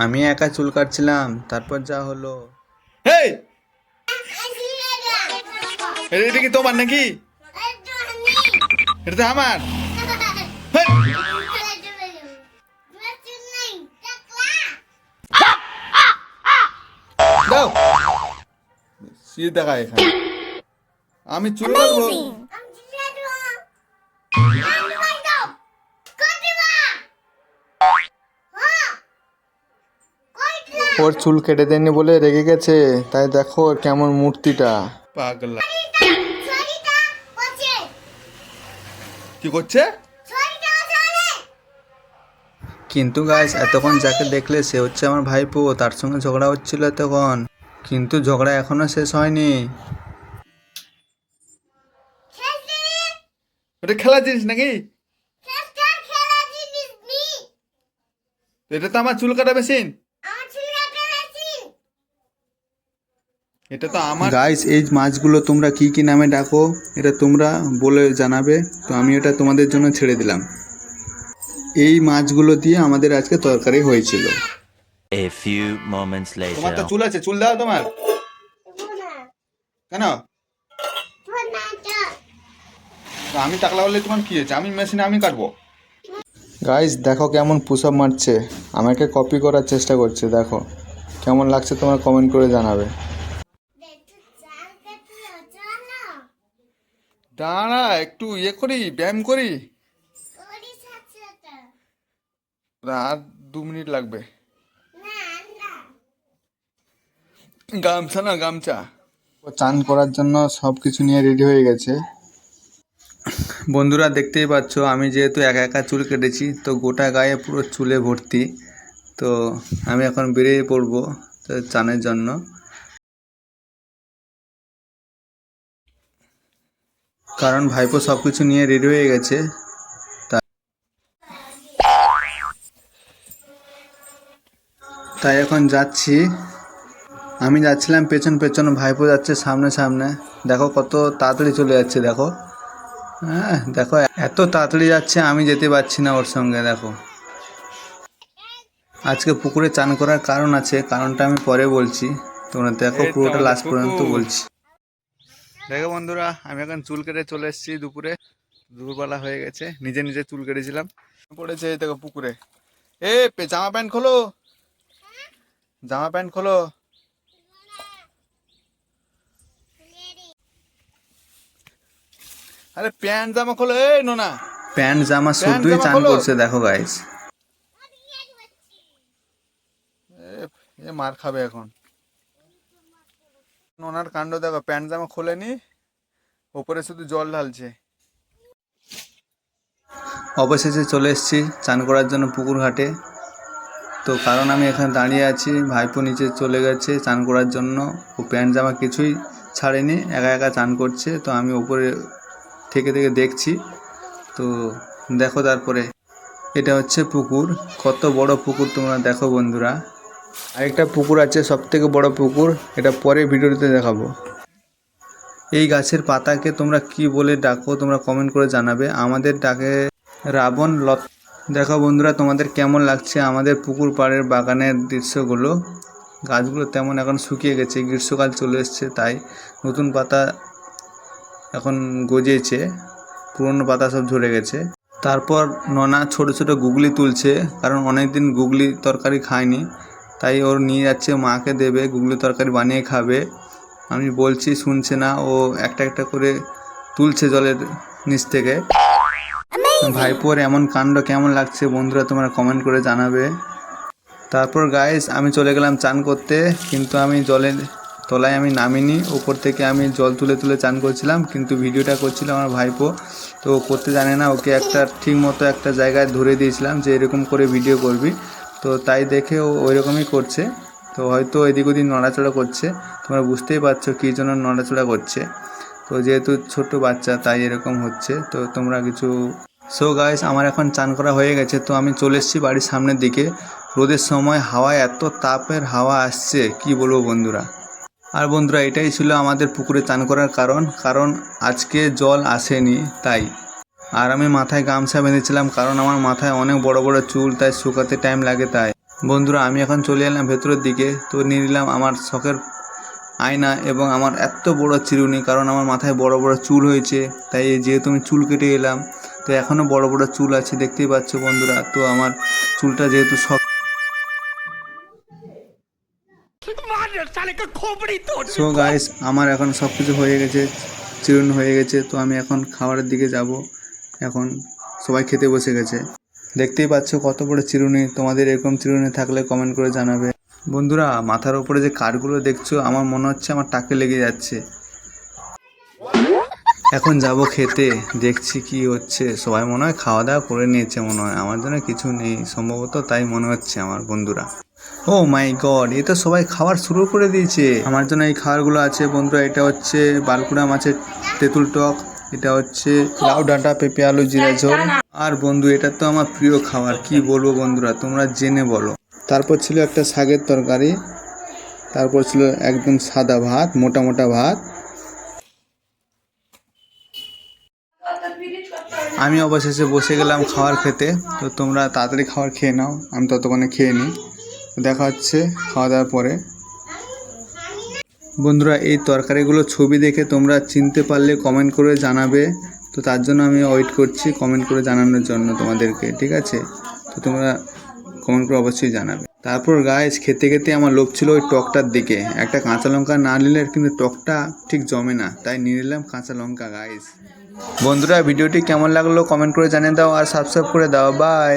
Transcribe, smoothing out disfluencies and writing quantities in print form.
আমি একা চুল কাটছিলাম, তারপর যা হলো। এই এটা কি তোমার নাকি? এটা তো আমার। হেই, দাও সিয়ে দেখা এখানে আমি চুল কাটবো। ওর চুল কেটে দেয়নি বলে রেগে গেছে, তাই দেখো ওর কেমন মূর্তিটা। পাগলা কি করছে? কিন্তু গাইস এতক্ষণ যাকে দেখলে সে হচ্ছে আমার ভাইপো, তার সঙ্গে ঝগড়া হচ্ছিল এতক্ষণ, কিন্তু ঝগড়া এখনো শেষ হয়নি। ওটা খেলার জিনিস নাকি? এটা তো আমার চুল কাটা মেশিন। এটা তো আমার। গাইস এই মাছগুলো তোমরা কি কি নামে ডাকো এটা তোমরা বলে জানাবে, তো আমি এটা তোমাদের জন্য ছেড়ে দিলাম। এই মাছগুলো দিয়ে আমাদের আজকে তরকারি হয়েছিল। A few moments তোমার তো later. চুল আছে, চুল দাও তোমার। কেন? তো আমি টাকলা বললে তোমার কি হয়েছে? আমি মেশিনে আমি কাটবো। গাইস দেখো কেমন পুশ আপ মারছে, আমাকে কপি করার চেষ্টা করছে। দেখো কেমন লাগছে তোমরা কমেন্ট করে জানাবে। দাঁড়া একটু ইয়ে করি, ব্যায়াম করি। আর 2 মিনিট লাগবে। গামছা না গামছা। ও চান করার জন্য সব কিছু নিয়ে রেডি হয়ে গেছে। বন্ধুরা দেখতেই পাচ্ছ আমি যেহেতু একা একা চুল কেটেছি, তো গোটা গায়ে পুরো চুলে ভর্তি। তো আমি এখন বেরিয়ে পড়বো তো চানের জন্য। কারণ ভাইপো সব কিছু নিয়ে রেডি হয়ে গেছে। তাই এখন যাচ্ছি। আমি যাচ্ছিলাম পেছন পেছন, ভাইপো যাচ্ছে সামনে সামনে। দেখো কত তাড়াতাড়ি চলে যাচ্ছে, দেখো। হ্যাঁ দেখো এত তাড়াতাড়ি যাচ্ছে, আমি যেতে পারছি না ওর সঙ্গে। দেখো আজকে পুকুরে চান করার কারণ আছে, কারণটা আমি পরে বলছি। তোমরা দেখো এই তো পুরোটা আমাদের লাস্ট পর্যন্ত পুকুর। বলছি। দেখো বন্ধুরা আমি এখন চুল কেটে চলে এসেছি দুপুরে। দুপুরবেলা হয়ে গেছে, নিজে নিজে চুল কেটেছিলাম। পড়েছে এই দেখো পুকুরে। জামা প্যান্ট খোলো, জামা প্যান্ট খোলো। আরে প্যান্ট জামা খোলো, এই নোনা। প্যান্ট জামা প্যান্ট শুধুই জামা চান খোলো। করছে, দেখো গাইস। এ মার খাবে এখন। নোনার কাণ্ড দেখো, প্যান্ট জামা খোলেনি, ওপরে শুধু জল ঢালছে। অবশেষে চলে এসেছি চান করার জন্য পুকুর ঘাটে। তো কারণ আমি এখানে দাঁড়িয়ে আছি, ভাইপো নিচে চলে গেছে চান করার জন্য। ও প্যান্ট জামা কিছুই ছাড়েনি, একা একা চান করছে। তো আমি উপরে থেকে থেকে দেখছি। তো দেখো তারপরে এটা হচ্ছে পুকুর, কত বড় পুকুর তোমরা দেখো বন্ধুরা। আরেকটা পুকুর আছে সব থেকে বড় পুকুর, এটা পরে ভিডিওতে দেখাবো। এই গাছের পাতাকে তোমরা কি বলে ডাকো তোমরা কমেন্ট করে জানাবে। আমাদের ডাকে রাবণ লত। দেখো বন্ধুরা তোমাদের কেমন লাগছে আমাদের পুকুর পাড়ের বাগানের দৃশ্যগুলো। গাছগুলো তেমন এখন শুকিয়ে গেছে, গ্রীষ্মকাল চলে এসছে, তাই নতুন পাতা এখন গজিয়েছে, পুরনো পাতা সব ঝরে গেছে। তারপর ননা ছোট ছোট গুগলি তুলছে, কারণ অনেক দিন গুগলি তরকারি খায়নি, তাই ওর নিয়ে যাচ্ছে, মাকে দেবে, গুগলি তরকারি বানিয়ে খাবে। আমি বলছি শুনছে না, ও একটা একটা করে তুলছে জলের নিচ থেকে। ভাইপোর এমন কাণ্ড কেমন লাগছে বন্ধুরা তোমরা কমেন্ট করে জানাবে। তারপর গাইস আমি চলে গেলাম চান করতে, কিন্তু আমি জলের তলায় আমি নামিনি, উপর থেকে আমি জল তুলে তুলে চান করছিলাম, কিন্তু ভিডিওটা করছিল আমার ভাইপো। তো ও করতে জানে না, ওকে একটা ঠিক মতো একটা জায়গায় ধরে দিয়েছিলাম যে এরকম করে ভিডিও করবি, তো তাই দেখে ও ওইরকমই করছে। তো হয়তো এদিক ওদিক নড়াচড়া করছে, তোমরা বুঝতেই পারছো কী জন্য নড়াচড়া করছে। তো যেহেতু ছোট বাচ্চা তাই এরকম হচ্ছে, তো তোমরা কিছু। সো গাইস আমার এখন চান করা হয়ে গেছে, তো আমি চলে এসেছি বাড়ির সামনের দিকে। রোদের সময় হাওয়ায় এত তাপের হাওয়া আসছে কি বলবো বন্ধুরা। আর বন্ধুরা এটাই ছিল আমাদের পুকুরে চান করার কারণ আজকে জল আসেনি তাই। আর আমি মাথায় গামছা বেঁধেছিলাম, কারণ আমার মাথায় অনেক বড় বড় চুল, তাই শুকাতে টাইম লাগে তাই। বন্ধুরা আমি এখন চলে এলাম ভেতরের দিকে। তো নিয়ে নিলাম আমার শখের আয়না এবং আমার এত বড় চিরুনি, কারণ আমার মাথায় বড় বড় চুল হয়েছে। তাই যেহেতু আমি চুল কেটে এলাম, তো এখনও বড় বড় চুল আছে, দেখতেই পাচ্ছ বন্ধুরা। তো আমার চুলটা যেহেতু শখ, সো গাইস আমার এখন সব কিছু হয়ে গেছে, চিরুনি হয়ে গেছে। তো আমি এখন খাবারের দিকে যাব। এখন সবাই খেতে বসে গেছে, দেখতেই পাচ্ছ কত বড় চিরুনি। তোমাদের এরকম চিরুনি থাকলে কমেন্ট করে জানাবে। বন্ধুরা মাথার উপরে যে কাঠগুলো দেখছো, আমার মনে হচ্ছে আমার টাকে লেগে যাচ্ছে। এখন যাব খেতে, দেখছি কি হচ্ছে। সবাই মনে হয় খাওয়া দাওয়া করে নিয়েছে মনে হয়, আমার জন্য কিছু নেই সম্ভবত, তাই মনে হচ্ছে আমার বন্ধুরা। ও মাই গড, এ তো সবাই খাবার শুরু করে দিয়েছে। আমার জন্য এই খাবারগুলো আছে বন্ধুরা। এটা হচ্ছে বালকুড়া মাছের তেঁতুল টক, এটা হচ্ছে লাউ ডাঁটা পেঁপে আলু জিরা ঝোল। আর বন্ধু এটা তো আমার প্রিয় খাবার, কি বলবো বন্ধুরা, তোমরা জেনে বলো। তারপর ছিল একটা শাকের তরকারি, তারপর ছিল একদম সাদা ভাত, মোটা মোটা ভাত। আমি অবশেষে বসে গেলাম খাবার খেতে। তো তোমরা তাড়াতাড়ি খাবার খেয়ে নাও, আমি ততক্ষণে খেয়ে নিই। দেখা হচ্ছে খাওয়া দাওয়ার পরে। বন্ধুরা এই তরকারিগুলো ছবি দেখে তোমরা চিনতে পারলে কমেন্ট করে জানাবে। তো তার জন্য আমি ওয়েট করছি কমেন্ট করে জানানোর জন্য তোমাদেরকে, ঠিক আছে? তো তোমরা কমেন্ট করে অবশ্যই জানাবে। তারপর গাইস খেতে খেতে আমার লোভ ছিল ওই টকটার দিকে। একটা কাঁচা লঙ্কা না নিলে কিন্তু টকটা ঠিক জমে না, তাই নিয়ে নিলাম কাঁচা লঙ্কা গাইস। বন্ধুরা ভিডিওটি কেমন লাগলো কমেন্ট করে জানিয়ে দাও আর সাবস্ক্রাইব করে দাও। বাই।